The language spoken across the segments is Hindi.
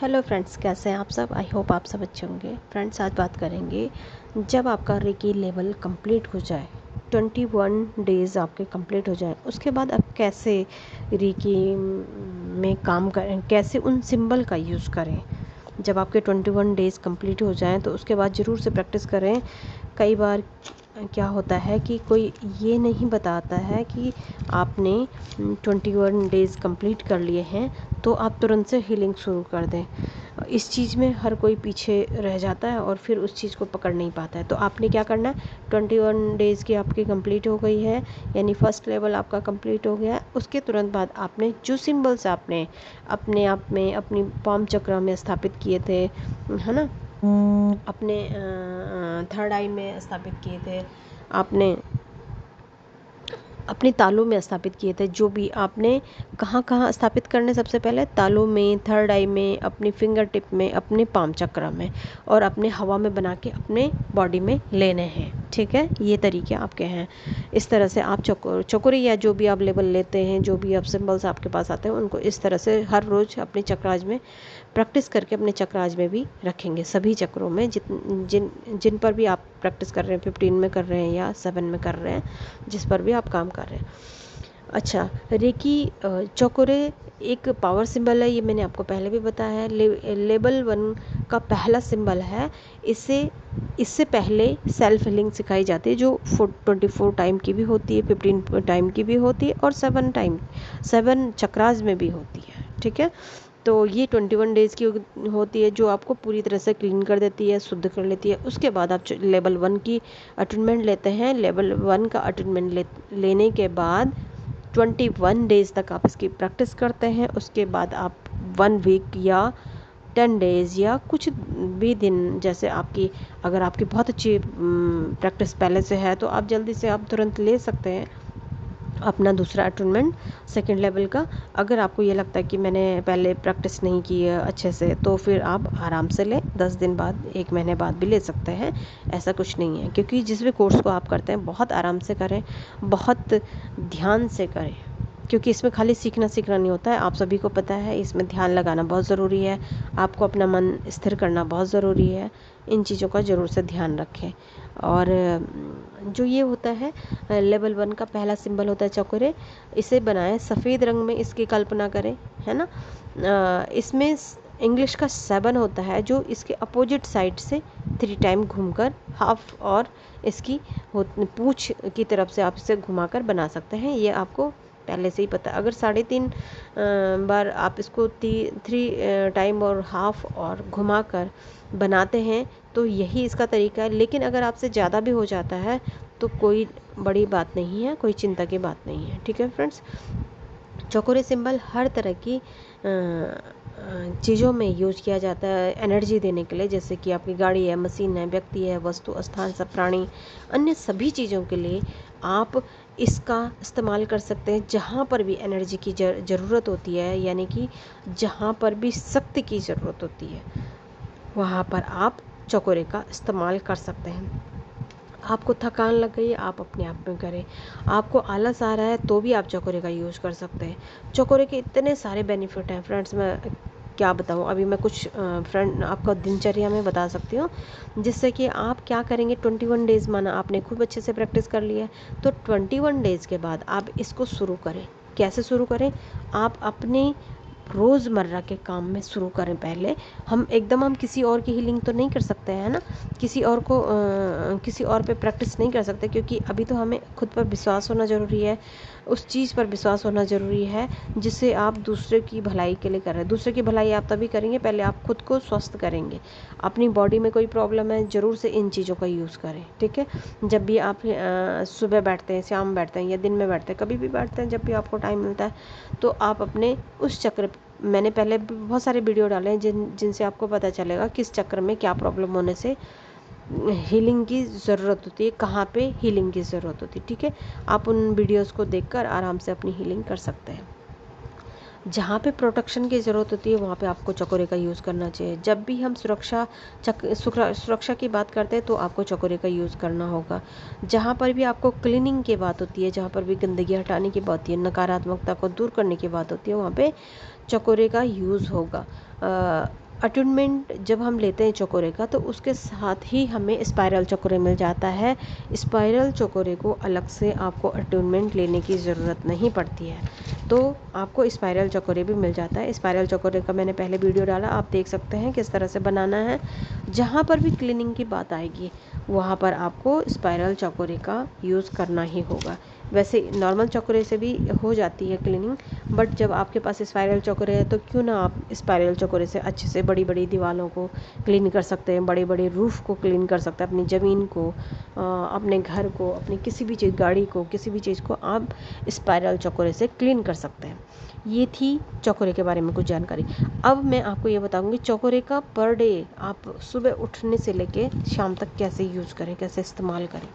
हेलो फ्रेंड्स, कैसे हैं आप सब। आई होप आप सब अच्छे होंगे। फ्रेंड्स, आज बात करेंगे जब आपका रेकी लेवल कंप्लीट हो जाए, 21 डेज़ आपके कंप्लीट हो जाए, उसके बाद आप कैसे रेकी में काम करें, कैसे उन सिंबल का यूज़ करें। जब आपके 21 डेज़ कंप्लीट हो जाएं तो उसके बाद ज़रूर से प्रैक्टिस करें। कई बार क्या होता है कि कोई ये नहीं बताता है कि आपने 21 डेज़ कंप्लीट कर लिए हैं तो आप तुरंत से हीलिंग शुरू कर दें। इस चीज़ में हर कोई पीछे रह जाता है और फिर उस चीज़ को पकड़ नहीं पाता है। तो आपने क्या करना है, 21 डेज़ की आपकी कंप्लीट हो गई है, यानी फर्स्ट लेवल आपका कंप्लीट हो गया है। उसके तुरंत बाद आपने जो सिंबल्स आपने अपने आप में अपनी पाम चक्र में स्थापित किए थे, है ना, अपने थर्ड आई में स्थापित किए थे, आपने अपने तालू में स्थापित किए थे, जो भी आपने कहाँ कहाँ स्थापित करने, सबसे पहले तालू में, थर्ड आई में, अपनी फिंगर टिप में, अपने पाम चक्र में, और अपने हवा में बना के अपने बॉडी में लेने हैं। ठीक है, ये तरीके आपके हैं। इस तरह से आप चकोरी या जो भी आप लेवल लेते हैं, जो भी आप सिंबल्स आपके पास आते हैं, उनको इस तरह से हर रोज़ अपने चक्राज में प्रैक्टिस करके अपने चक्राज में भी रखेंगे। सभी चक्रों में जिन पर भी आप प्रैक्टिस कर रहे हैं, 15 में कर रहे हैं या 7 में कर रहे हैं, जिस पर भी आप काम कर रहे हैं। अच्छा, रेकी चौकोरे एक पावर सिंबल है, ये मैंने आपको पहले भी बताया है। लेवल 1 का पहला सिंबल है। इससे पहले सेल्फ हीलिंग सिखाई जाती है, जो 24 टाइम की भी होती है, 15 टाइम की भी होती है, और 7 चक्रास में भी होती है। ठीक है, तो ये 21 डेज़ की होती है, जो आपको पूरी तरह से क्लीन कर देती है, शुद्ध कर लेती है। उसके बाद आप लेवल 1 की अटेनमेंट लेते हैं। लेवल 1 का अटेनमेंट लेने के बाद 21 डेज़ तक आप इसकी प्रैक्टिस करते हैं। उसके बाद आप 1 वीक या 10 डेज़ या कुछ भी दिन, जैसे आपकी अगर आपकी बहुत अच्छी प्रैक्टिस पहले से है तो आप जल्दी से आप तुरंत ले सकते हैं अपना दूसरा अटेनमेंट सेकंड लेवल का। अगर आपको ये लगता है कि मैंने पहले प्रैक्टिस नहीं की है अच्छे से, तो फिर आप आराम से लें, 10 दिन बाद, 1 महीने बाद भी ले सकते हैं। ऐसा कुछ नहीं है, क्योंकि जिस भी कोर्स को आप करते हैं बहुत आराम से करें, बहुत ध्यान से करें, क्योंकि इसमें खाली सीखना नहीं होता है। आप सभी को पता है, इसमें ध्यान लगाना बहुत ज़रूरी है। आपको अपना मन स्थिर करना बहुत ज़रूरी है। इन चीज़ों का ज़रूर से ध्यान रखें। और जो ये होता है, लेवल 1 का पहला सिंबल होता है चकोरे। इसे बनाएं, सफ़ेद रंग में इसकी कल्पना करें, है ना। इसमें इंग्लिश का 7 होता है, जो इसके अपोजिट साइड से 3 टाइम घूमकर हाफ और इसकी पूँछ की तरफ से आप इसे घुमाकर बना सकते हैं। ये आपको पहले से ही पता है। अगर 3.5 बार आप इसको 3 टाइम और हाफ और घुमाकर बनाते हैं तो यही इसका तरीका है। लेकिन अगर आपसे ज़्यादा भी हो जाता है तो कोई बड़ी बात नहीं है, कोई चिंता की बात नहीं है। ठीक है फ्रेंड्स, चौकोरे सिंबल हर तरह की चीज़ों में यूज किया जाता है एनर्जी देने के लिए, जैसे कि आपकी गाड़ी है, मशीन है, व्यक्ति है, वस्तु, स्थान, सब प्राणी, अन्य सभी चीज़ों के लिए आप इसका इस्तेमाल कर सकते हैं। जहाँ पर भी एनर्जी की ज़रूरत होती है, यानी कि जहाँ पर भी शक्ति की ज़रूरत होती है, वहाँ पर आप चकोरे का इस्तेमाल कर सकते हैं। आपको थकान लग गई है, आप अपने आप में करें। आपको आलस आ रहा है तो भी आप चकोरे का यूज़ कर सकते हैं। चकोरे के इतने सारे बेनिफिट हैं फ्रेंड्स, मैं क्या बताऊँ। अभी मैं कुछ फ्रेंड आपका दिनचर्या में बता सकती हूँ, जिससे कि आप क्या करेंगे। 21 डेज़ माना आपने खूब अच्छे से प्रैक्टिस कर लिया है, तो 21 डेज़ के बाद आप इसको शुरू करें। कैसे शुरू करें, आप अपने रोज़मर्रा के काम में शुरू करें। पहले हम किसी और की हीलिंग तो नहीं कर सकते हैं ना, किसी और को किसी और पे प्रैक्टिस नहीं कर सकते, क्योंकि अभी तो हमें खुद पर विश्वास होना ज़रूरी है, उस चीज़ पर विश्वास होना ज़रूरी है जिसे आप दूसरे की भलाई के लिए कर रहे हैं। दूसरे की भलाई आप तभी करेंगे, पहले आप खुद को स्वस्थ करेंगे। अपनी बॉडी में कोई प्रॉब्लम है, ज़रूर से इन चीज़ों का यूज़ करें। ठीक है, जब भी आप सुबह बैठते हैं, शाम बैठते हैं या दिन में बैठते हैं, कभी भी बैठते हैं, जब भी आपको टाइम मिलता है, तो आप अपने उस चक्र, मैंने पहले बहुत सारे वीडियो डाले हैं जिनसे आपको पता चलेगा किस चक्र में क्या प्रॉब्लम होने से हीलिंग की ज़रूरत होती है, कहाँ पे हीलिंग की ज़रूरत होती है। ठीक है, आप उन वीडियोस को देखकर आराम से अपनी हीलिंग कर सकते हैं। जहाँ पे प्रोटेक्शन की ज़रूरत होती है वहाँ पे आपको चकोरे का यूज़ करना चाहिए। जब भी हम सुरक्षा की बात करते हैं तो आपको चकोरे का यूज़ करना होगा। जहाँ पर भी आपको क्लीनिंग की बात होती है, जहाँ पर भी गंदगी हटाने की बात होती है, नकारात्मकता को दूर करने की बात होती है, वहाँ पे चकोरे का यूज़ होगा। अटूनमेंट जब हम लेते हैं चकोरे का तो उसके साथ ही हमें स्पाइरल चकोरे मिल जाता है। स्पाइरल चकोरे को अलग से आपको अटूनमेंट लेने की ज़रूरत नहीं पड़ती है, तो आपको स्पाइरल चकोरे भी मिल जाता है। स्पाइरल चकोरे का मैंने पहले वीडियो डाला, आप देख सकते हैं किस तरह से बनाना है। जहाँ पर भी क्लीनिंग की बात आएगी वहाँ पर आपको स्पाइरल चकोरे का यूज़ करना ही होगा। वैसे नॉर्मल चकोरे से भी हो जाती है क्लीनिंग, बट जब आपके पास स्पाइरल चकोरे है तो क्यों ना आप स्पाइरल चकोरे से अच्छे से बड़ी बड़ी दीवारों को क्लीन कर सकते हैं, बड़े बड़े रूफ़ को क्लीन कर सकते हैं, अपनी ज़मीन को, अपने घर को, अपनी किसी भी चीज़, गाड़ी को, किसी भी चीज़ को आप स्पाइरल चकोरे से क्लीन कर सकते हैं। ये थी चकोरे के बारे में कुछ जानकारी। अब मैं आपको ये बताऊंगी चकोरे का पर डे आप सुबह उठने से लेके शाम तक कैसे यूज़ करें, कैसे इस्तेमाल करें।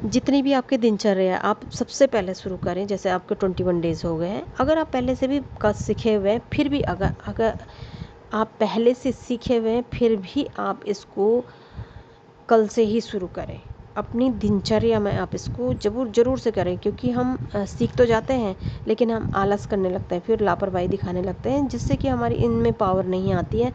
जितनी भी आपके दिनचर्या है आप सबसे पहले शुरू करें। जैसे आपके 21 डेज़ हो गए हैं, अगर आप पहले से भी सीखे हुए हैं, फिर भी अगर आप पहले से सीखे हुए हैं फिर भी आप इसको कल से ही शुरू करें। अपनी दिनचर्या में आप इसको ज़रूर से करें, क्योंकि हम सीख तो जाते हैं लेकिन हम आलस करने लगते हैं, फिर लापरवाही दिखाने लगते हैं, जिससे कि हमारी इनमें पावर नहीं आती है।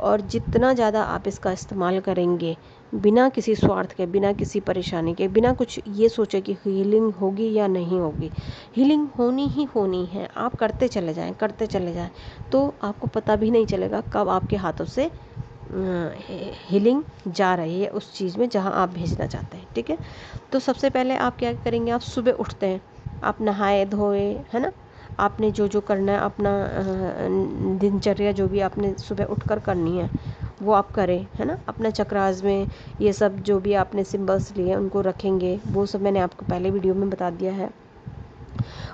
और जितना ज़्यादा आप इसका इस्तेमाल करेंगे बिना किसी स्वार्थ के, बिना किसी परेशानी के, बिना कुछ ये सोचे कि हीलिंग होगी या नहीं होगी, हीलिंग होनी ही होनी है। आप करते चले जाएं तो आपको पता भी नहीं चलेगा कब आपके हाथों से हीलिंग जा रही है उस चीज़ में जहां आप भेजना चाहते हैं। ठीक है, तो सबसे पहले आप क्या करेंगे, आप सुबह उठते हैं, आप नहाए धोए, है ना, आपने जो जो करना है अपना दिनचर्या जो भी आपने सुबह उठकर करनी है वो आप करें, है ना। अपना चक्रास में ये सब जो भी आपने सिंबल्स लिए उनको रखेंगे, वो सब मैंने आपको पहले वीडियो में बता दिया है।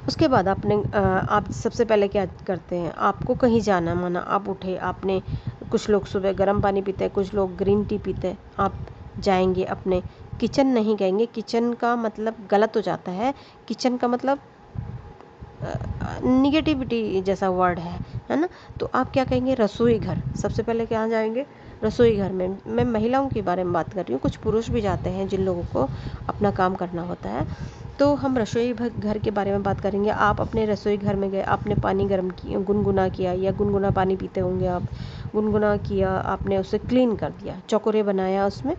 उसके बाद आप सबसे पहले क्या करते हैं, आपको कहीं जाना माना आप उठे, आपने कुछ लोग सुबह गर्म पानी पीते हैं, कुछ लोग ग्रीन टी पीते हैं, आप जाएंगे अपने किचन, नहीं कहेंगे किचन का मतलब गलत हो जाता है, किचन का मतलब निगेटिविटी जैसा वर्ड है ना। तो आप क्या कहेंगे, रसोई घर। सबसे पहले कहाँ जाएंगे, रसोई घर में। मैं महिलाओं के बारे में बात कर रही हूँ, कुछ पुरुष भी जाते हैं जिन लोगों को अपना काम करना होता है। तो हम रसोई घर के बारे में बात करेंगे। आप अपने रसोई घर में गए, आपने पानी गर्म किया, गुनगुना किया, या गुनगुना पानी पीते होंगे आप, गुनगुना किया, आपने उसे क्लीन कर दिया, चौकोरे बनाया उसमें।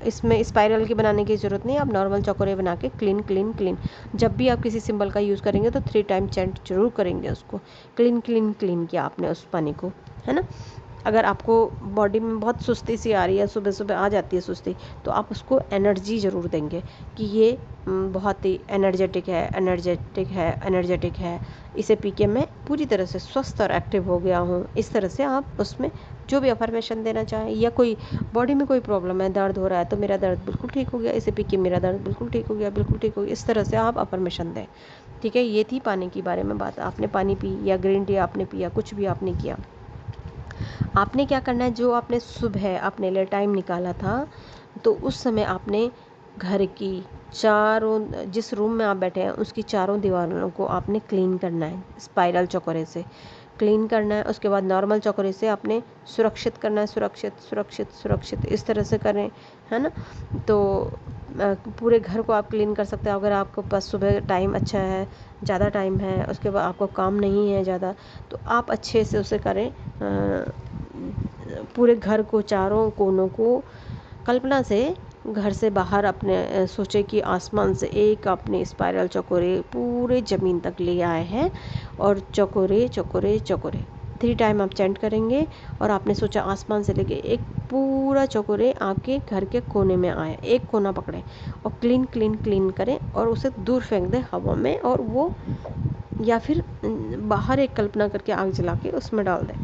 इसमें स्पाइरल की बनाने की ज़रूरत नहीं, आप नॉर्मल चौकोरे बना के क्लीन क्लीन क्लीन। जब भी आप किसी सिंबल का यूज़ करेंगे तो 3 टाइम चैंट जरूर करेंगे उसको, क्लीन क्लीन क्लीन किया आपने उस पानी को, है ना। अगर आपको बॉडी में बहुत सुस्ती सी आ रही है, सुबह सुबह आ जाती है सुस्ती, तो आप उसको एनर्जी ज़रूर देंगे कि ये बहुत ही एनर्जेटिक है, इसे पी के मैं पूरी तरह से स्वस्थ और एक्टिव हो गया हूँ। इस तरह से आप उसमें जो भी अफर्मेशन देना चाहें, या कोई बॉडी में कोई प्रॉब्लम है, दर्द हो रहा है तो मेरा दर्द बिल्कुल ठीक हो गया, इसे पी के मेरा दर्द बिल्कुल ठीक हो गया, बिल्कुल ठीक हो गया, इस तरह से आप अफर्मेशन दें। ठीक है, ये थी पानी के बारे में बात। आपने पानी पी या ग्रीन टी आपने पिया, कुछ भी आपने किया, आपने क्या करना है, जो आपने सुबह अपने लिए टाइम निकाला था तो उस समय आपने घर की चारों, जिस रूम में आप बैठे हैं उसकी चारों दीवारों को आपने क्लीन करना है, स्पाइरल चौकोरे से क्लीन करना है। उसके बाद नॉर्मल चौकोरे से आपने सुरक्षित करना है, सुरक्षित इस तरह से करें, है ना। तो पूरे घर को आप क्लीन कर सकते हैं। अगर आपको पास सुबह टाइम अच्छा है, ज़्यादा टाइम है, उसके बाद आपको काम नहीं है ज़्यादा, तो आप अच्छे से उसे करें। पूरे घर को, चारों कोनों को, कल्पना से घर से बाहर अपने सोचे कि आसमान से एक अपने स्पाइरल चौकोरे पूरे ज़मीन तक ले आए हैं, और चौकोरे 3 टाइम आप चैंट करेंगे, और आपने सोचा आसमान से लेके एक पूरा चौकोरे आपके घर के कोने में आए, एक कोना पकड़ें और क्लीन क्लीन क्लीन करें और उसे दूर फेंक दें हवा में, और वो या फिर बाहर एक कल्पना करके आग जला के उसमें डाल दें।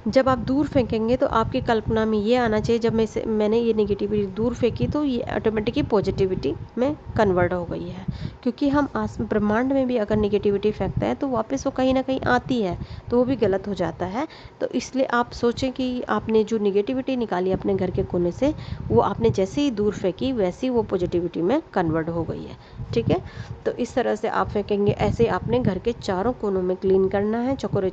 जब आप दूर फेंकेंगे तो आपकी कल्पना में ये आना चाहिए, जब मैंने ये नेगेटिविटी दूर फेंकी तो ये ऑटोमेटिकली पॉजिटिविटी में कन्वर्ट हो गई है। क्योंकि हम ब्रह्मांड में भी अगर नेगेटिविटी फेंकते हैं तो वापस वो कहीं ना कहीं आती है, तो वो भी गलत हो जाता है। तो इसलिए आप सोचें कि आपने जो नेगेटिविटी निकाली अपने घर के कोने से, वो आपने जैसे ही दूर फेंकी वैसे ही वो पॉजिटिविटी में कन्वर्ट हो गई है। ठीक है, तो इस तरह से आप फेंकेंगे। ऐसे आपने घर के चारों कोनों में क्लीन करना है, चौकोरे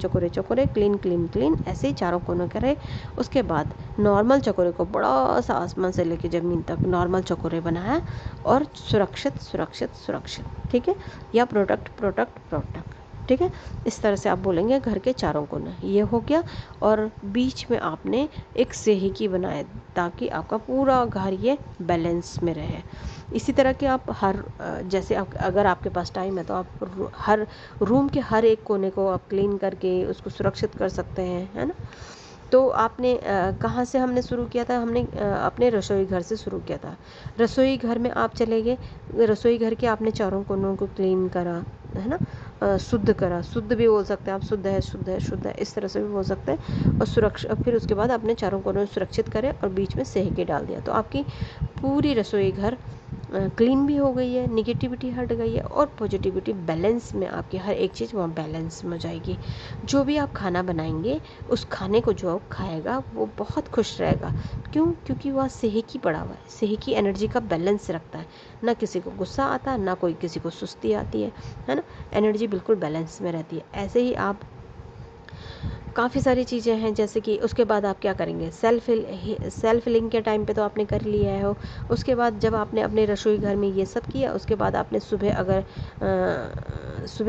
क्लीन क्लीन क्लीन, ऐसे ही चारों कोनों करें। उसके बाद नॉर्मल चौकोरे को बड़ा सा आसमान से लेके ज़मीन तक नॉर्मल चौकोरे बनाया, और सुरक्षित। ठीक है, या प्रोडक्ट। ठीक है। इस तरह से आप बोलेंगे घर के चारों कोने, ये हो गया। और बीच में आपने एक सेहिकी बनाए ताकि आपका पूरा घर ये बैलेंस में रहे। इसी तरह के आप जैसे अगर आपके पास टाइम है तो आप हर रूम के हर एक कोने को आप क्लीन करके उसको सुरक्षित कर सकते हैं, है ना। तो आपने कहाँ से हमने शुरू किया था, हमने अपने रसोई घर से शुरू किया था। रसोई घर में आप चले गए, रसोई घर के आपने चारों कोनों को क्लीन करा, है ना, शुद्ध करा, शुद्ध भी बोल सकते हैं आप, शुद्ध है शुद्ध है शुद्ध है, इस तरह से भी बोल सकते हैं। और फिर उसके बाद आपने चारों कोनों को सुरक्षित करे और बीच में सेहके डाल दिया, तो आपकी पूरी रसोई घर क्लीन भी हो गई है, निगेटिविटी हट गई है और पॉजिटिविटी बैलेंस में, आपकी हर एक चीज़ वहाँ बैलेंस में हो जाएगी। जो भी आप खाना बनाएंगे उस खाने को जो खाएगा वो बहुत खुश रहेगा। क्यों? क्योंकि वह सेहकी पड़ा हुआ है। सेहकी एनर्जी का बैलेंस रखता है, ना किसी को गुस्सा आता है ना कोई किसी को सुस्ती आती है ना। एनर्जी बिल्कुल बैलेंस में रहती है। ऐसे ही आप काफ़ी सारी चीज़ें हैं, जैसे कि उसके बाद आप क्या करेंगे, सेल्फ हीलिंग के टाइम पे तो आपने कर लिया है हो। उसके बाद जब आपने अपने रसोई घर में ये सब किया, उसके बाद आपने सुबह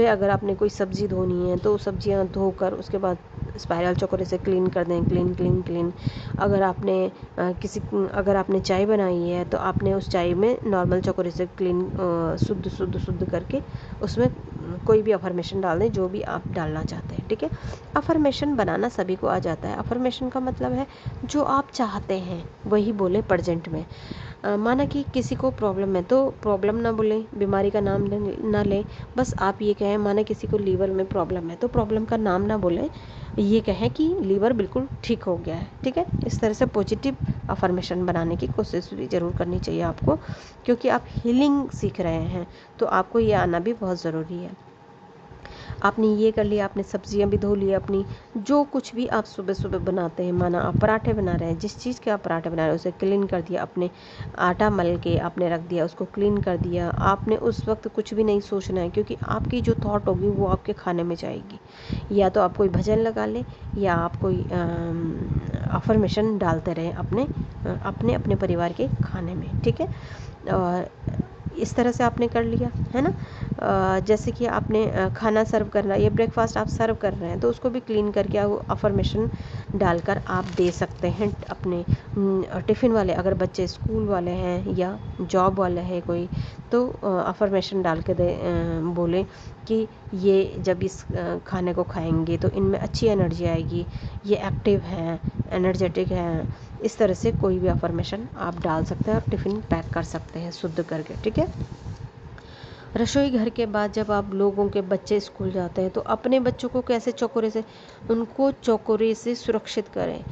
अगर आपने कोई सब्ज़ी धोनी है तो सब्जियां धोकर उसके बाद स्पाइरल चौकोरे से क्लीन कर दें, क्लीन क्लीन क्लीन। अगर आपने चाय बनाई है तो आपने उस चाय में नॉर्मल चौकोरे से क्लीन, शुद्ध शुद्ध शुद्ध करके उसमें कोई भी अफर्मेशन डाल दें जो भी आप डालना चाहते हैं, ठीक है। अफर्मेशन बनाना सभी को आ जाता है। अफर्मेशन का मतलब है जो आप चाहते हैं वही बोले प्रेजेंट में। माना कि किसी को प्रॉब्लम है तो प्रॉब्लम ना बोलें, बीमारी का नाम ना लें, बस आप ये कहें, माना किसी को लीवर में प्रॉब्लम है तो प्रॉब्लम का नाम ना बोलें, ये कहें कि लीवर बिल्कुल ठीक हो गया है, ठीक है। इस तरह से पॉजिटिव अफर्मेशन बनाने की कोशिश भी ज़रूर करनी चाहिए आपको, क्योंकि आप हीलिंग सीख रहे हैं तो आपको ये आना भी बहुत ज़रूरी है। आपने ये कर लिया, आपने सब्जियां भी धो ली अपनी, जो कुछ भी आप सुबह सुबह बनाते हैं, माना आप पराठे बना रहे हैं, जिस चीज़ के आप पराठे बना रहे हैं उसे क्लीन कर दिया, अपने आटा मल के आपने रख दिया, उसको क्लीन कर दिया। आपने उस वक्त कुछ भी नहीं सोचना है, क्योंकि आपकी जो थॉट होगी वो आपके खाने में जाएगी। या तो आप कोई भजन लगा लें या आप कोई अफर्मेशन डालते रहें अपने अपने परिवार के खाने में, ठीक है। और इस तरह से आपने कर लिया, है ना। जैसे कि आपने खाना सर्व करना या ब्रेकफास्ट आप सर्व कर रहे हैं तो उसको भी क्लीन करके आप अफर्मेशन डालकर आप दे सकते हैं अपने टिफ़िन वाले, अगर बच्चे स्कूल वाले हैं या जॉब वाले हैं कोई, तो अफर्मेशन डाल के बोलें कि ये जब इस खाने को खाएंगे तो इनमें अच्छी एनर्जी आएगी, ये एक्टिव हैं, एनर्जेटिक हैं। इस तरह से कोई भी अफर्मेशन आप डाल सकते हैं और टिफ़िन पैक कर सकते हैं शुद्ध करके, ठीक है। रसोई घर के बाद जब आप लोगों के बच्चे स्कूल जाते हैं तो अपने बच्चों को कैसे उनको चौकोरे से सुरक्षित करें।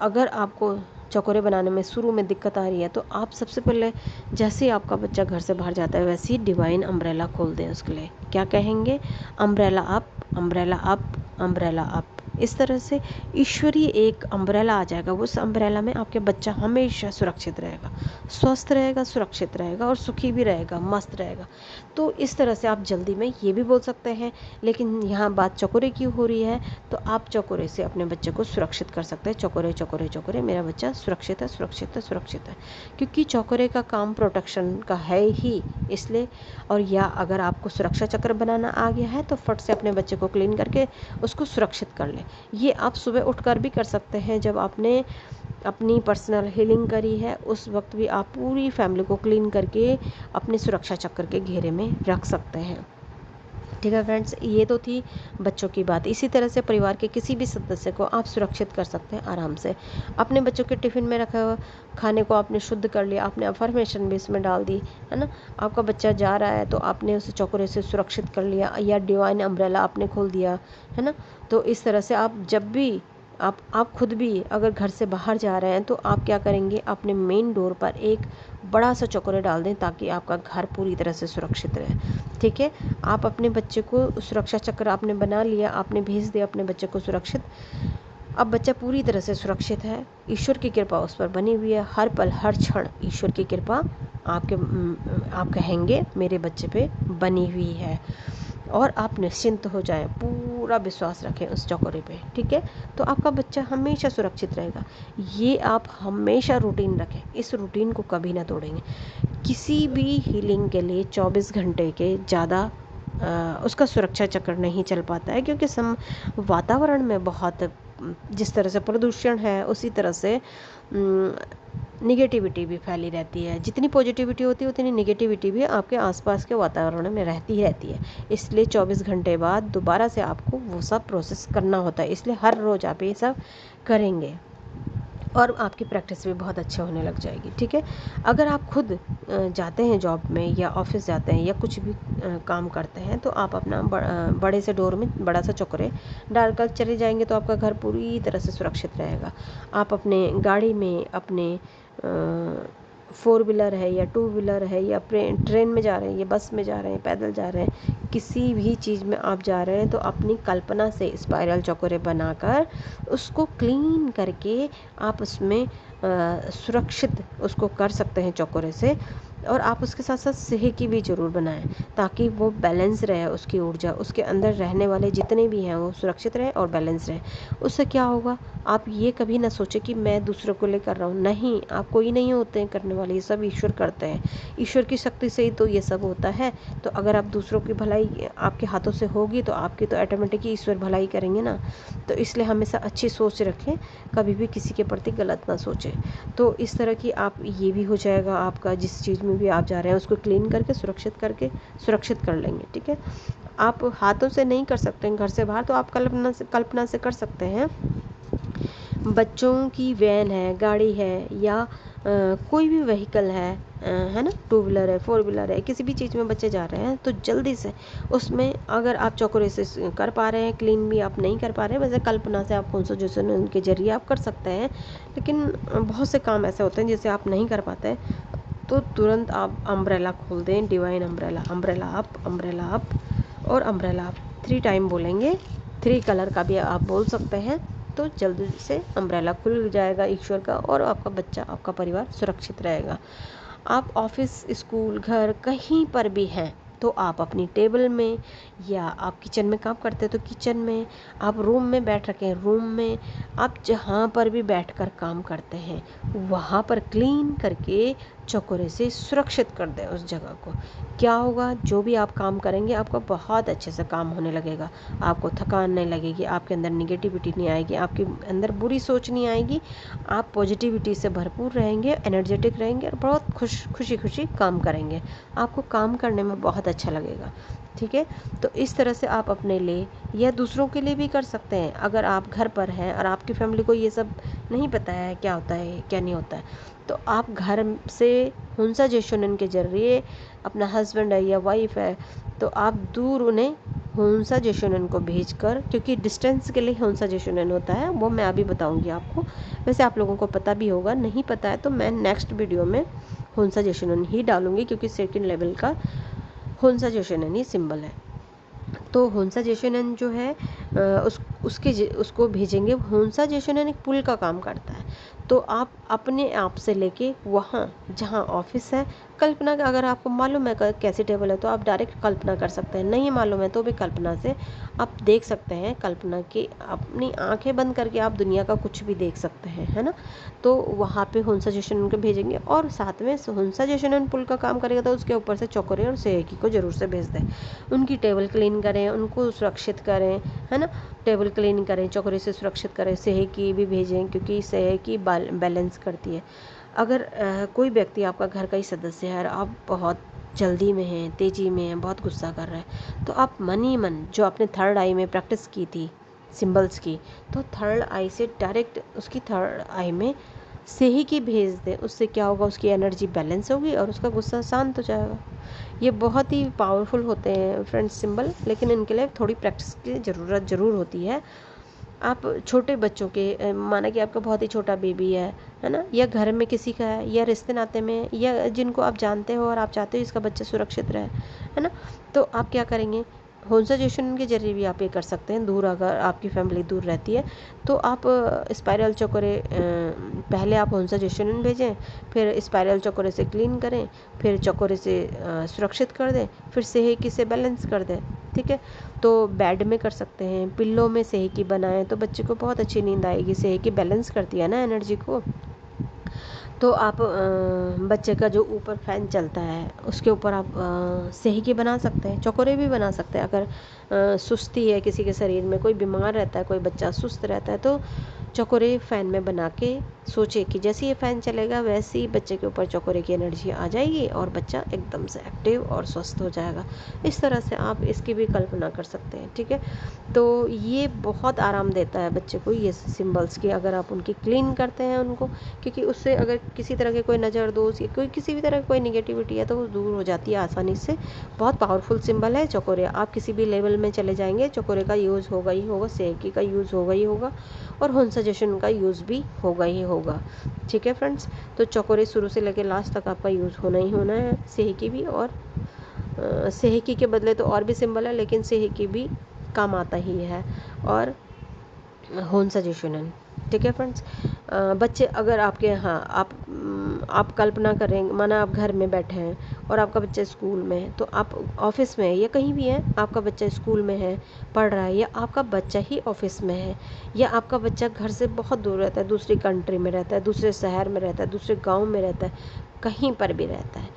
अगर आपको चौकोरे बनाने में शुरू में दिक्कत आ रही है तो आप सबसे पहले, जैसे ही आपका बच्चा घर से बाहर जाता है वैसे ही डिवाइन अम्ब्रेला खोल दें उसके लिए। क्या कहेंगे? Umbrella up, umbrella up, umbrella up. इस तरह से ईश्वरीय एक अम्ब्रेला आ जाएगा, उस अम्ब्रेला में आपके बच्चा हमेशा सुरक्षित रहेगा, स्वस्थ रहेगा, सुरक्षित रहेगा और सुखी भी रहेगा, मस्त रहेगा। तो इस तरह से आप जल्दी में ये भी बोल सकते हैं। लेकिन यहाँ बात चौकोरे की हो रही है तो आप चौकोरे से अपने बच्चे को सुरक्षित कर सकते हैं। चौकोरे चौकोरे चौकोरे, मेरा बच्चा सुरक्षित है, सुरक्षित है, सुरक्षित है। क्योंकि चौकोरे का काम प्रोटेक्शन का है ही, इसलिए। और या अगर आपको सुरक्षा चक्र बनाना आ गया है तो फट से अपने बच्चे को क्लीन करके उसको सुरक्षित कर लें। ये आप सुबह उठकर भी कर सकते हैं, जब आपने अपनी पर्सनल हीलिंग करी है उस वक्त भी आप पूरी फैमिली को क्लीन करके अपने सुरक्षा चक्र के घेरे में रख सकते हैं, ठीक है फ्रेंड्स। ये तो थी बच्चों की बात। इसी तरह से परिवार के किसी भी सदस्य को आप सुरक्षित कर सकते हैं आराम से। अपने बच्चों के टिफ़िन में रखा हुआ खाने को आपने शुद्ध कर लिया, आपने अफर्मेशन भी इसमें डाल दी, है ना। आपका बच्चा जा रहा है तो आपने उसे चौकोरे से सुरक्षित कर लिया या डिवाइन अम्ब्रेला आपने खोल दिया, है ना। तो इस तरह से आप जब भी आप खुद भी अगर घर से बाहर जा रहे हैं तो आप क्या करेंगे, अपने मेन डोर पर एक बड़ा सा चौकोरे डाल दें ताकि आपका घर पूरी तरह से सुरक्षित रहे, ठीक है। आप अपने बच्चे को सुरक्षा चक्र आपने बना लिया, आपने भेज दिया अपने बच्चे को सुरक्षित। अब बच्चा पूरी तरह से सुरक्षित है, ईश्वर की कृपा उस पर बनी हुई है, हर पल हर क्षण ईश्वर की कृपा आप कहेंगे मेरे बच्चे पे बनी हुई है। और आप निश्चिंत हो जाएं, पूरा विश्वास रखें उस चौकोरे पे, ठीक है। तो आपका बच्चा हमेशा सुरक्षित रहेगा। ये आप हमेशा रूटीन रखें, इस रूटीन को कभी ना तोड़ेंगे। किसी भी हीलिंग के लिए 24 घंटे के ज़्यादा उसका सुरक्षा चक्र नहीं चल पाता है, क्योंकि वातावरण में बहुत जिस तरह से प्रदूषण है उसी तरह से निगेटिविटी भी फैली रहती है। जितनी पॉजिटिविटी होती है उतनी निगेटिविटी भी आपके आसपास के वातावरण में रहती है। इसलिए 24 घंटे बाद दोबारा से आपको वो सब प्रोसेस करना होता है, इसलिए हर रोज़ आप ये सब करेंगे और आपकी प्रैक्टिस भी बहुत अच्छे होने लग जाएगी। ठीक है, अगर आप खुद जाते हैं जॉब में या ऑफिस जाते हैं या कुछ भी काम करते हैं, तो आप अपना बड़े से डोर में बड़ा सा चौकरे डालकर चले जाएंगे तो आपका घर पूरी तरह से सुरक्षित रहेगा। आप अपने गाड़ी में, अपने 4 व्हीलर है या 2 व्हीलर है या ट्रेन में जा रहे हैं या बस में जा रहे हैं, पैदल जा रहे हैं, किसी भी चीज़ में आप जा रहे हैं, तो अपनी कल्पना से स्पाइरल चौकोरे बनाकर उसको क्लीन करके आप उसमें सुरक्षित उसको कर सकते हैं चौकोरे से। और आप उसके साथ साथ सेहकी भी ज़रूर बनाएं, ताकि वो बैलेंस रहे, उसकी ऊर्जा, उसके अंदर रहने वाले जितने भी हैं वो सुरक्षित रहे और बैलेंस रहे। उससे क्या होगा, आप ये कभी ना सोचें कि मैं दूसरों के लिए कर रहा हूँ। नहीं, आप कोई नहीं होते हैं करने वाले, ये सब ईश्वर करते हैं। ईश्वर की शक्ति से ही तो ये सब होता है। तो अगर आप दूसरों की भलाई आपके हाथों से होगी तो आपकी तो ऑटोमेटिक ही ईश्वर भलाई करेंगे ना। तो इसलिए हमेशा अच्छी सोच रखें, कभी भी किसी के प्रति गलत ना सोचें। तो इस तरह की आप ये भी हो जाएगा, आपका जिस चीज़ में भी आप जा रहे हैं उसको क्लीन करके सुरक्षित कर लेंगे। ठीक है, आप हाथों से नहीं कर सकते हैं घर से बाहर, तो आप कल्पना से कर सकते हैं। बच्चों की वैन है, गाड़ी है या कोई भी व्हीकल है ना, 2 व्हीलर है, 4 व्हीलर है, किसी भी चीज़ में बच्चे जा रहे हैं तो जल्दी से उसमें अगर आप चौकोरे से कर पा रहे हैं, क्लीन भी आप नहीं कर पा रहे हैं, वैसे कल्पना से आप कॉन्सेंट्रेशन उनके जरिए आप कर सकते हैं। लेकिन बहुत से काम ऐसे होते हैं जिसे आप नहीं कर पाते, तो तुरंत आप अम्ब्रेला खोल दें, डिवाइन अम्ब्रेला, अम्ब्रेला अप और अम्ब्रेला अप 3 टाइम बोलेंगे। 3 कलर का भी आप बोल सकते हैं, तो जल्दी से अम्ब्रेला खुल जाएगा ईश्वर का, और आपका बच्चा, आपका परिवार सुरक्षित रहेगा। आप ऑफिस, स्कूल, घर कहीं पर भी हैं तो आप अपनी टेबल में, या आप किचन में काम करते हैं तो किचन में, आप रूम में बैठ रखे हैं रूम में, आप जहाँ पर भी बैठकर काम करते हैं वहाँ पर क्लीन करके चौकोरे से सुरक्षित कर दें उस जगह को। क्या होगा, जो भी आप काम करेंगे आपका बहुत अच्छे से काम होने लगेगा, आपको थकान नहीं लगेगी, आपके अंदर निगेटिविटी नहीं आएगी, आपके अंदर बुरी सोच नहीं आएगी, आप पॉजिटिविटी से भरपूर रहेंगे, एनर्जेटिक रहेंगे और बहुत खुशी काम करेंगे। आपको काम करने में बहुत अच्छा लगेगा। ठीक है, तो इस तरह से आप अपने लिए या दूसरों के लिए भी कर सकते हैं। अगर आप घर पर हैं और आपकी फैमिली को ये सब नहीं पता है क्या होता है क्या नहीं होता है, तो आप घर से हुंसा जेशोनन के जरिए, अपना हस्बैंड है या वाइफ है तो आप दूर उन्हें हुंसा जेशोनन को भेजकर, क्योंकि डिस्टेंस के लिए हुंसा जेशोनन होता है, वो मैं अभी बताऊंगी आपको। वैसे आप लोगों को पता भी होगा, नहीं पता है तो मैं नेक्स्ट वीडियो में हुंसा जेशोनन ही डालूंगी, क्योंकि सेकंड लेवल का हुंसा जेशोनन ही सिंबल है। तो हुंसा जेशोनन जो है उसको भेजेंगे। हुंसा जेशोनन एक पुल का काम करता है, तो आप अपने आप से लेके वहाँ जहाँ ऑफिस है, कल्पना का, अगर आपको मालूम है कैसी टेबल है तो आप डायरेक्ट कल्पना कर सकते हैं, नहीं मालूम है तो भी कल्पना से आप देख सकते हैं। कल्पना की अपनी आंखें बंद करके आप दुनिया का कुछ भी देख सकते हैं, है ना। तो वहाँ पे हुंसा जेशोनन को भेजेंगे, और साथ में हुंसा जेशोनन पुल का काम करेगा तो उसके ऊपर से चौकोरे और सेहकी को जरूर से भेज दें। उनकी टेबल क्लीन करें, उनको सुरक्षित करें, है ना। टेबल क्लीन करें, चौकोरे से सुरक्षित करें, सेहकी भी भेजें, क्योंकि सेहकी बैलेंस करती है। अगर कोई व्यक्ति आपका घर का ही सदस्य है और आप बहुत जल्दी में हैं, तेज़ी में हैं, बहुत गुस्सा कर रहे हैं, तो आप मन ही मन जो आपने थर्ड आई में प्रैक्टिस की थी सिंबल्स की, तो थर्ड आई से डायरेक्ट उसकी थर्ड आई में सेहकी भेज दें। उससे क्या होगा, उसकी एनर्जी बैलेंस होगी और उसका गुस्सा शांत हो जाएगा। ये बहुत ही पावरफुल होते हैं फ्रेंड्स सिंबल, लेकिन इनके लिए थोड़ी प्रैक्टिस की ज़रूरत ज़रूर होती है। आप छोटे बच्चों के, माना कि आपका बहुत ही छोटा बेबी है ना, या घर में किसी का है, या रिश्ते नाते में, या जिनको आप जानते हो और आप चाहते हो इसका बच्चा सुरक्षित रहे, है ना, तो आप क्या करेंगे, हुंसा जेशोनन के जरिए भी आप ये कर सकते हैं। दूर, अगर आपकी फैमिली दूर रहती है तो आप स्पाइरल चौकोरे, पहले आप हुंसा जेशोनन भेजें, फिर स्पाइरल चौकोरे से क्लीन करें, फिर चौकोरे से सुरक्षित कर दें, फिर सेहकी से बैलेंस कर दें। ठीक है, तो बेड में कर सकते हैं, पिल्लो में सेहकी बनाएं तो बच्चे को बहुत अच्छी नींद आएगी। सेहकी बैलेंस करती है ना एनर्जी को। तो आप बच्चे का जो ऊपर फैन चलता है उसके ऊपर आप सेहकी बना सकते हैं, चकोरे भी बना सकते हैं। अगर सुस्ती है किसी के शरीर में, कोई बीमार रहता है, कोई बच्चा सुस्त रहता है, तो चकोरे फ़ैन में बना के सोचे कि जैसे ये फ़ैन चलेगा वैसे ही बच्चे के ऊपर चकोरे की एनर्जी आ जाएगी और बच्चा एकदम से एक्टिव और स्वस्थ हो जाएगा। इस तरह से आप इसकी भी कल्पना कर सकते हैं, ठीक है। तो ये बहुत आराम देता है बच्चे को, ये सिंबल्स की अगर आप उनकी क्लीन करते हैं उनको, क्योंकि उससे अगर किसी तरह के कोई नज़र दोष या कोई किसी भी तरह की कोई निगेटिविटी है तो वो दूर हो जाती है आसानी से। बहुत पावरफुल सिंबल है चकोरे। आप किसी भी लेवल में चले जाएंगे चकोरे का यूज़ होगा ही होगा, सेहकी का यूज़ होगा ही होगा और होम सजेशन का यूज़ भी होगा ही होगा, ठीक है फ्रेंड्स। तो चकोरे शुरू से लेकर लास्ट तक आपका यूज़ होना ही होना है, सेहकी भी। और सेहकी के बदले तो और भी सिंबल है, लेकिन सेहकी भी काम आता ही है और होम सजेशन, ठीक है फ्रेंड्स। बच्चे अगर आपके यहाँ आप कल्पना करें, माना आप घर में बैठे हैं और आपका बच्चा स्कूल में है, तो आप ऑफिस में है या कहीं भी है, आपका बच्चा स्कूल में है पढ़ रहा है, या आपका बच्चा ही ऑफिस में है, या आपका बच्चा घर से बहुत दूर रहता है, दूसरी कंट्री में रहता है, दूसरे शहर में रहता है, दूसरे गांव में रहता है, कहीं पर भी रहता है,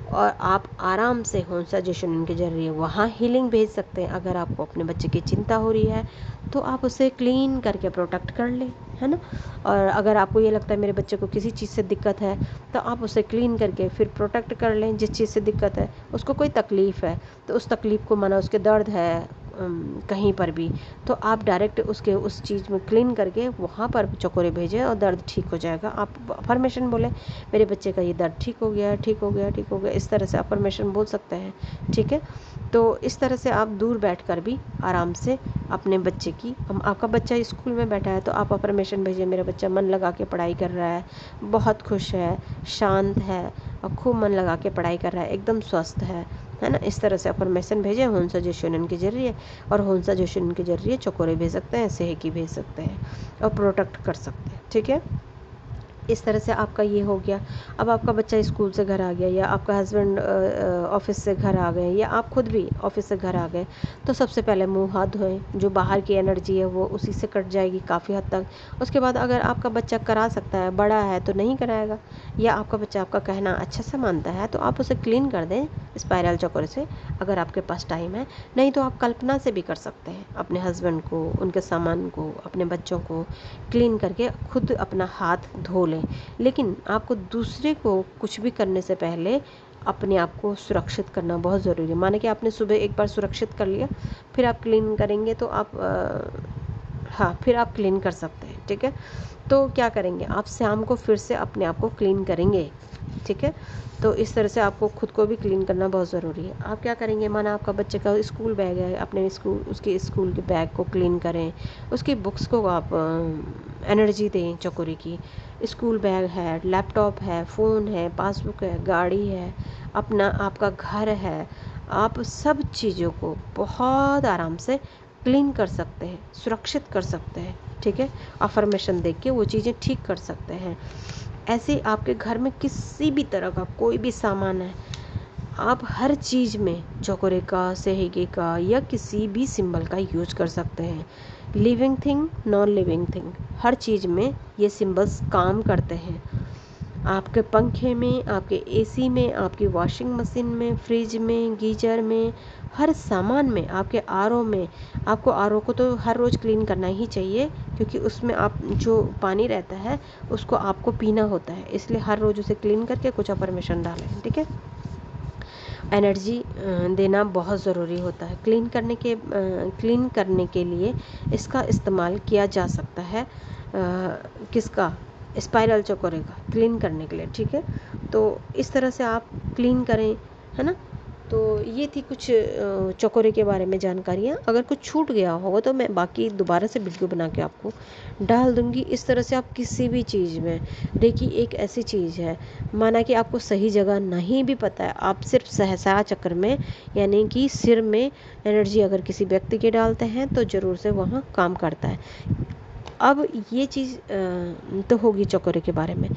और आप आराम से होम सजेशन के जरिए वहाँ हीलिंग भेज सकते हैं। अगर आपको अपने बच्चे की चिंता हो रही है तो आप उसे क्लीन करके प्रोटेक्ट कर लें, है ना। और अगर आपको ये लगता है मेरे बच्चे को किसी चीज़ से दिक्कत है तो आप उसे क्लीन करके फिर प्रोटेक्ट कर लें। जिस चीज़ से दिक्कत है, उसको कोई तकलीफ़ है तो उस तकलीफ़ को, माना उसके दर्द है कहीं पर भी, तो आप डायरेक्ट उसके उस चीज़ में क्लीन करके वहाँ पर चकोरे भेजें और दर्द ठीक हो जाएगा। आप अफर्मेशन बोलें, मेरे बच्चे का ये दर्द ठीक हो गया, ठीक हो गया, ठीक हो गया, इस तरह से अफर्मेशन बोल सकते हैं, ठीक है। तो इस तरह से आप दूर बैठकर भी आराम से अपने बच्चे की, आपका बच्चा स्कूल में बैठा है तो आप अफर्मेशन भेजिए, मेरा बच्चा मन लगा के पढ़ाई कर रहा है, बहुत खुश है, शांत है और खूब मन लगा के पढ़ाई कर रहा है, एकदम स्वस्थ है ना। इस तरह से अफर्मेशन भेजें होम सजेशन के जरिए, और होम सजेशन के जरिए चकोरे भेज सकते हैं, सेहकी भेज सकते हैं और प्रोटेक्ट कर सकते हैं, ठीक है। इस तरह से आपका ये हो गया। अब आपका बच्चा स्कूल से घर आ गया, या आपका हस्बैंड ऑफिस से घर आ गए, या आप खुद भी ऑफिस से घर आ गए, तो सबसे पहले मुंह हाथ धोएं। जो बाहर की एनर्जी है वो उसी से कट जाएगी काफ़ी हद तक। उसके बाद अगर आपका बच्चा करा सकता है, बड़ा है तो नहीं कराएगा, या आपका बच्चा आपका कहना अच्छा सा मानता है तो आप उसे क्लीन कर दें स्पाइरल चक्कर से, अगर आपके पास टाइम है। नहीं तो आप कल्पना से भी कर सकते हैं, अपने हस्बैंड को, उनके सामान को, अपने बच्चों को क्लीन करके खुद अपना हाथ धो लें। लेकिन आपको दूसरे को कुछ भी करने से पहले अपने आप को सुरक्षित करना बहुत ज़रूरी है। माने कि आपने सुबह एक बार सुरक्षित कर लिया, फिर आप क्लीन करेंगे तो आप हाँ, फिर आप क्लीन कर सकते हैं, ठीक है। तो क्या करेंगे, आप शाम को फिर से अपने आप को क्लीन करेंगे, ठीक है। तो इस तरह से आपको खुद को भी क्लीन करना बहुत ज़रूरी है। आप क्या करेंगे, माना आपका बच्चे का स्कूल बैग है, अपने स्कूल, उसके स्कूल के बैग को क्लीन करें, उसकी बुक्स को आप एनर्जी दें चकोरे की। स्कूल बैग है, लैपटॉप है, फ़ोन है, पासबुक है, गाड़ी है, अपना आपका घर है, आप सब चीज़ों को बहुत आराम से क्लीन कर सकते हैं, सुरक्षित कर सकते हैं, ठीक है। अफर्मेशन देख के वो चीज़ें ठीक कर सकते हैं। ऐसे आपके घर में किसी भी तरह का कोई भी सामान है, आप हर चीज़ में चकोरे का, सेहगी का या किसी भी सिंबल का यूज कर सकते हैं। Living thing, non living thing, हर चीज़ में ये सिंबल्स काम करते हैं। आपके पंखे में, आपके एसी में, आपकी वॉशिंग मशीन में, फ्रिज में, गीजर में, हर सामान में, आपके आरओ में। आपको आरओ को तो हर रोज़ क्लीन करना ही चाहिए, क्योंकि उसमें आप जो पानी रहता है उसको आपको पीना होता है, इसलिए हर रोज़ उसे क्लीन करके कुछ अफर्मेशन डालें, ठीक है। एनर्जी देना बहुत ज़रूरी होता है। क्लीन करने के लिए इसका इस्तेमाल किया जा सकता है, किसका, स्पाइरल चकोरे का क्लीन करने के लिए, ठीक है। तो इस तरह से आप क्लीन करें, है ना। तो ये थी कुछ चकोरे के बारे में जानकारियाँ। अगर कुछ छूट गया होगा तो मैं बाकी दोबारा से वीडियो बना के आपको डाल दूँगी। इस तरह से आप किसी भी चीज़ में देखिए, एक ऐसी चीज़ है, माना कि आपको सही जगह नहीं भी पता है, आप सिर्फ सहसा चक्र में, यानी कि सिर में एनर्जी अगर किसी व्यक्ति के डालते हैं तो ज़रूर से वहाँ काम करता है। अब ये चीज़ तो होगी चकोरे के बारे में।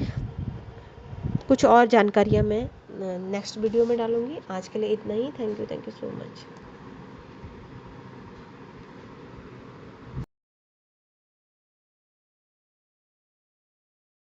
कुछ और जानकारियाँ मैं नेक्स्ट वीडियो में डालूँगी। आज के लिए इतना ही। Thank you so much.